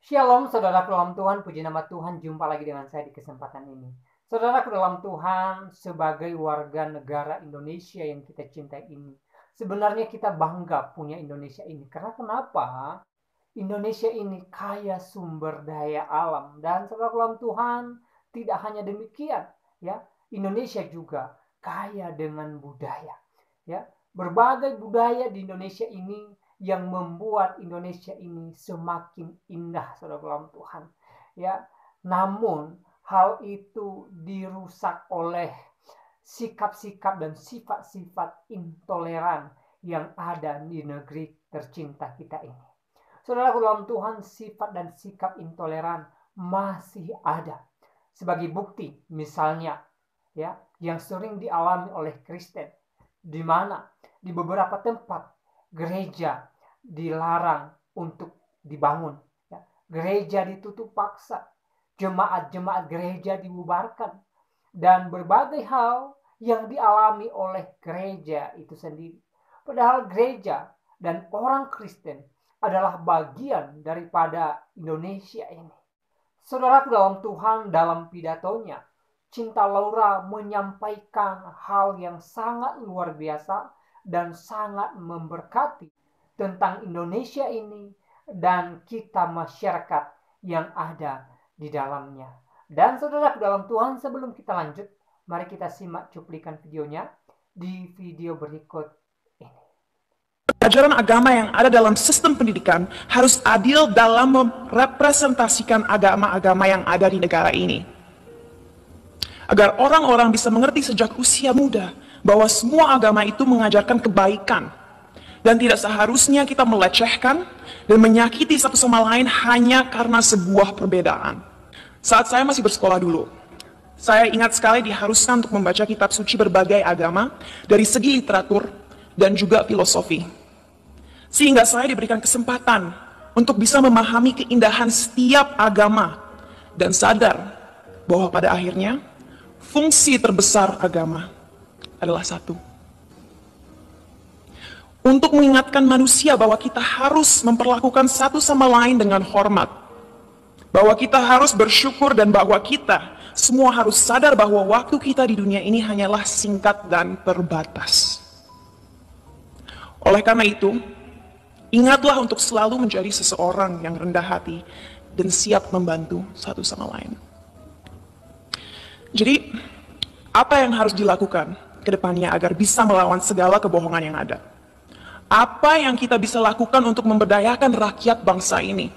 Shalom saudaraku dalam Tuhan, puji nama Tuhan, jumpa lagi dengan saya di kesempatan ini. Saudaraku dalam Tuhan, sebagai warga negara Indonesia yang kita cintai ini, sebenarnya kita bangga punya Indonesia ini. Karena kenapa? Indonesia ini kaya sumber daya alam. Dan saudaraku dalam Tuhan, tidak hanya demikian, ya. Indonesia juga kaya dengan budaya, ya. Berbagai budaya di Indonesia ini yang membuat Indonesia ini semakin indah, saudara Tuhan. Ya, namun hal itu dirusak oleh sikap-sikap dan sifat-sifat intoleran yang ada di negeri tercinta kita ini. Saudara dalam Tuhan, sifat dan sikap intoleran masih ada. Sebagai bukti, misalnya, ya, yang sering dialami oleh Kristen, di mana di beberapa tempat gereja dilarang untuk dibangun, ya. Gereja ditutup paksa, jemaat-jemaat gereja dibubarkan, dan berbagai hal yang dialami oleh gereja itu sendiri. Padahal gereja dan orang Kristen adalah bagian daripada Indonesia ini. Saudaraku dalam Tuhan, dalam pidatonya, Cinta Laura menyampaikan hal yang sangat luar biasa dan sangat memberkati tentang Indonesia ini dan kita masyarakat yang ada di dalamnya. Dan saudara dalam Tuhan, sebelum kita lanjut, mari kita simak cuplikan videonya di video berikut ini. Ajaran agama yang ada dalam sistem pendidikan harus adil dalam merepresentasikan agama-agama yang ada di negara ini. Agar orang-orang bisa mengerti sejak usia muda bahwa semua agama itu mengajarkan kebaikan. Dan tidak seharusnya kita melecehkan dan menyakiti satu sama lain hanya karena sebuah perbedaan. Saat saya masih bersekolah dulu, saya ingat sekali diharuskan untuk membaca kitab suci berbagai agama dari segi literatur dan juga filosofi. Sehingga saya diberikan kesempatan untuk bisa memahami keindahan setiap agama dan sadar bahwa pada akhirnya fungsi terbesar agama adalah satu. Untuk mengingatkan manusia bahwa kita harus memperlakukan satu sama lain dengan hormat. Bahwa kita harus bersyukur dan bahwa kita semua harus sadar bahwa waktu kita di dunia ini hanyalah singkat dan terbatas. Oleh karena itu, ingatlah untuk selalu menjadi seseorang yang rendah hati dan siap membantu satu sama lain. Jadi, apa yang harus dilakukan ke depannya agar bisa melawan segala kebohongan yang ada? Apa yang kita bisa lakukan untuk memberdayakan rakyat bangsa ini?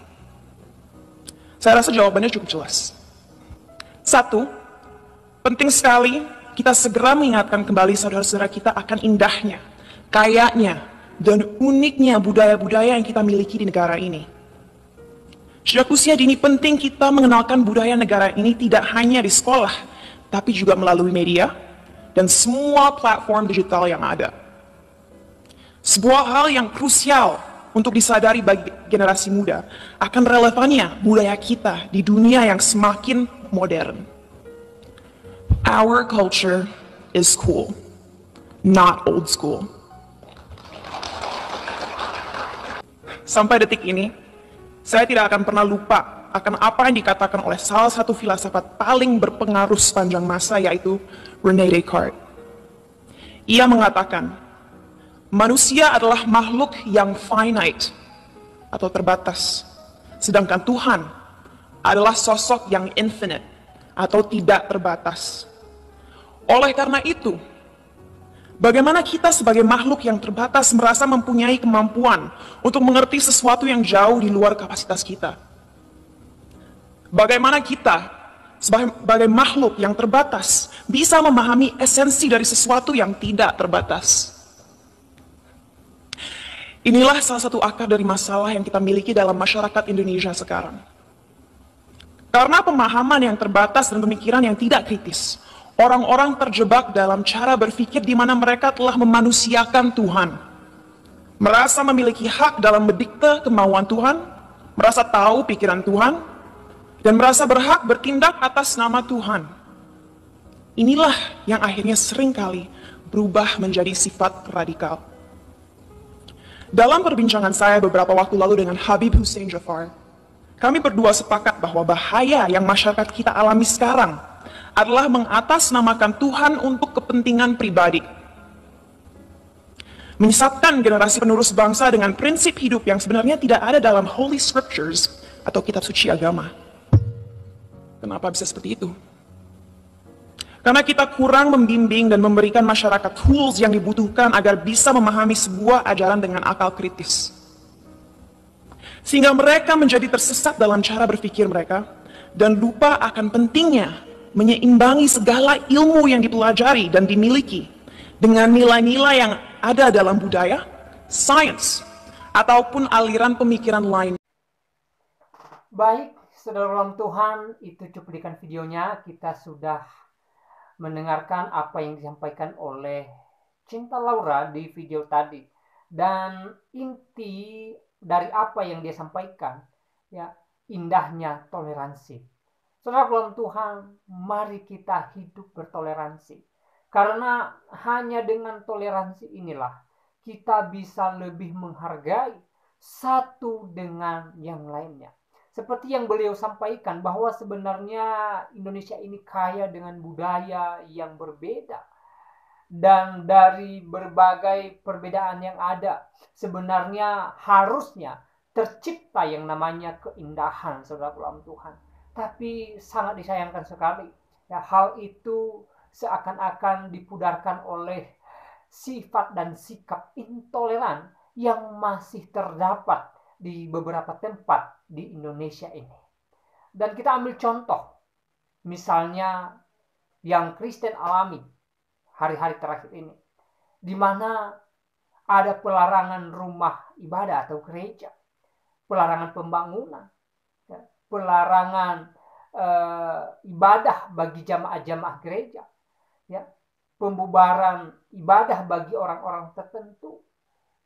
Saya rasa jawabannya cukup jelas. Satu, penting sekali kita segera mengingatkan kembali saudara-saudara kita akan indahnya, kayanya, dan uniknya budaya-budaya yang kita miliki di negara ini. Sejak usia dini penting kita mengenalkan budaya negara ini tidak hanya di sekolah, tapi juga melalui media dan semua platform digital yang ada. Sebuah hal yang krusial untuk disadari bagi generasi muda akan relevannya budaya kita di dunia yang semakin modern. Our culture is cool, not old school. Sampai detik ini, saya tidak akan pernah lupa akan apa yang dikatakan oleh salah satu filsafat paling berpengaruh sepanjang masa, yaitu René Descartes. Ia mengatakan, manusia adalah makhluk yang finite atau terbatas, sedangkan Tuhan adalah sosok yang infinite atau tidak terbatas. Oleh karena itu, bagaimana kita sebagai makhluk yang terbatas merasa mempunyai kemampuan untuk mengerti sesuatu yang jauh di luar kapasitas kita? Bagaimana kita sebagai makhluk yang terbatas bisa memahami esensi dari sesuatu yang tidak terbatas? Inilah salah satu akar dari masalah yang kita miliki dalam masyarakat Indonesia sekarang. Karena pemahaman yang terbatas dan pemikiran yang tidak kritis, orang-orang terjebak dalam cara berpikir di mana mereka telah memanusiakan Tuhan. Merasa memiliki hak dalam mendikte kemauan Tuhan, merasa tahu pikiran Tuhan, dan merasa berhak bertindak atas nama Tuhan. Inilah yang akhirnya seringkali berubah menjadi sifat radikal. Dalam perbincangan saya beberapa waktu lalu dengan Habib Hussein Jafar, Kami berdua sepakat bahwa bahaya yang masyarakat kita alami sekarang adalah mengatasnamakan Tuhan untuk kepentingan pribadi. Menyesatkan generasi penerus bangsa dengan prinsip hidup yang sebenarnya tidak ada dalam Holy Scriptures atau kitab suci agama. Kenapa bisa seperti itu? Karena kita kurang membimbing dan memberikan masyarakat tools yang dibutuhkan agar bisa memahami sebuah ajaran dengan akal kritis. Sehingga mereka menjadi tersesat dalam cara berpikir mereka dan lupa akan pentingnya menyeimbangi segala ilmu yang dipelajari dan dimiliki dengan nilai-nilai yang ada dalam budaya, sains, ataupun aliran pemikiran lain. Baik, saudara dalam Tuhan, itu cuplikan videonya. Kita sudah mendengarkan apa yang disampaikan oleh Cinta Laura di video tadi. Dan inti dari apa yang dia sampaikan, ya, indahnya toleransi. Saudara dalam Tuhan, mari kita hidup bertoleransi. Karena hanya dengan toleransi inilah kita bisa lebih menghargai satu dengan yang lainnya. Seperti yang beliau sampaikan bahwa sebenarnya Indonesia ini kaya dengan budaya yang berbeda. Dan dari berbagai perbedaan yang ada, sebenarnya harusnya tercipta yang namanya keindahan, saudara dalam Tuhan. Tapi sangat disayangkan sekali, ya, hal itu seakan-akan dipudarkan oleh sifat dan sikap intoleran yang masih terdapat di beberapa tempat di Indonesia ini. Dan kita ambil contoh, misalnya yang Kristen alami hari-hari terakhir ini, di mana ada pelarangan rumah ibadah atau gereja, pelarangan pembangunan, ya, pelarangan ibadah bagi jamaah-jamaah gereja, ya, pembubaran ibadah bagi orang-orang tertentu,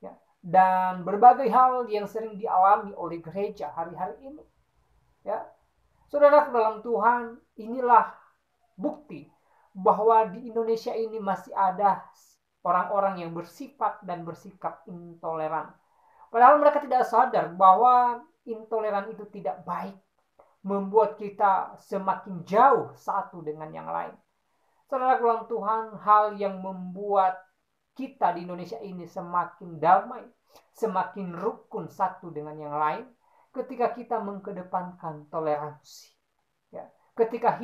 ya, dan berbagai hal yang sering dialami oleh gereja hari-hari ini. Ya, saudara dalam Tuhan, inilah bukti bahwa di Indonesia ini masih ada orang-orang yang bersifat dan bersikap intoleran. Padahal mereka tidak sadar bahwa intoleran itu tidak baik, membuat kita semakin jauh satu dengan yang lain. Saudara dalam Tuhan, hal yang membuat kita di Indonesia ini semakin damai, semakin rukun satu dengan yang lain, ketika kita mengedepankan toleransi. Ya, ketika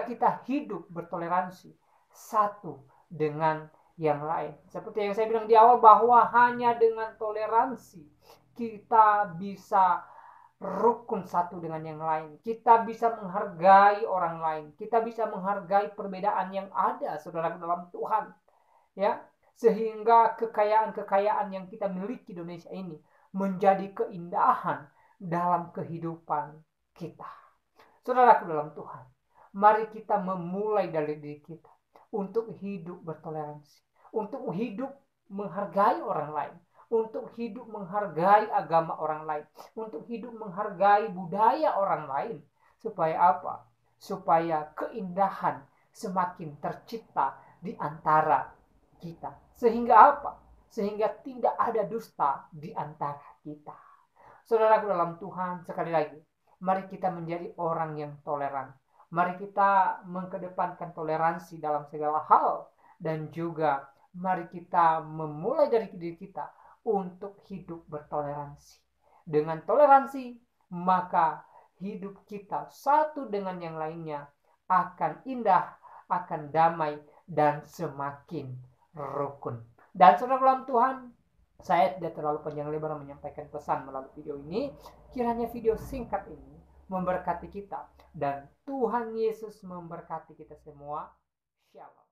kita hidup bertoleransi satu dengan yang lain. Seperti yang saya bilang di awal, bahwa hanya dengan toleransi kita bisa rukun satu dengan yang lain. Kita bisa menghargai orang lain. Kita bisa menghargai perbedaan yang ada, saudara dalam Tuhan. Ya, sehingga kekayaan-kekayaan yang kita miliki di Indonesia ini menjadi keindahan dalam kehidupan kita. Saudaraku dalam Tuhan, mari kita memulai dari diri kita untuk hidup bertoleransi, untuk hidup menghargai orang lain, untuk hidup menghargai agama orang lain, untuk hidup menghargai budaya orang lain. Supaya apa? Supaya keindahan semakin tercipta di antara kita. Sehingga apa? Sehingga tidak ada dusta di antara kita. Saudaraku dalam Tuhan, sekali lagi, mari kita menjadi orang yang toleran. Mari kita mengedepankan toleransi dalam segala hal. Dan juga mari kita memulai dari diri kita untuk hidup bertoleransi. Dengan toleransi, maka hidup kita satu dengan yang lainnya akan indah, akan damai, dan semakin rukun. Dan saudara dalam Tuhan, saya tidak terlalu panjang lebar menyampaikan pesan melalui video ini. Kiranya video singkat ini memberkati kita, dan Tuhan Yesus memberkati kita semua. Shalom.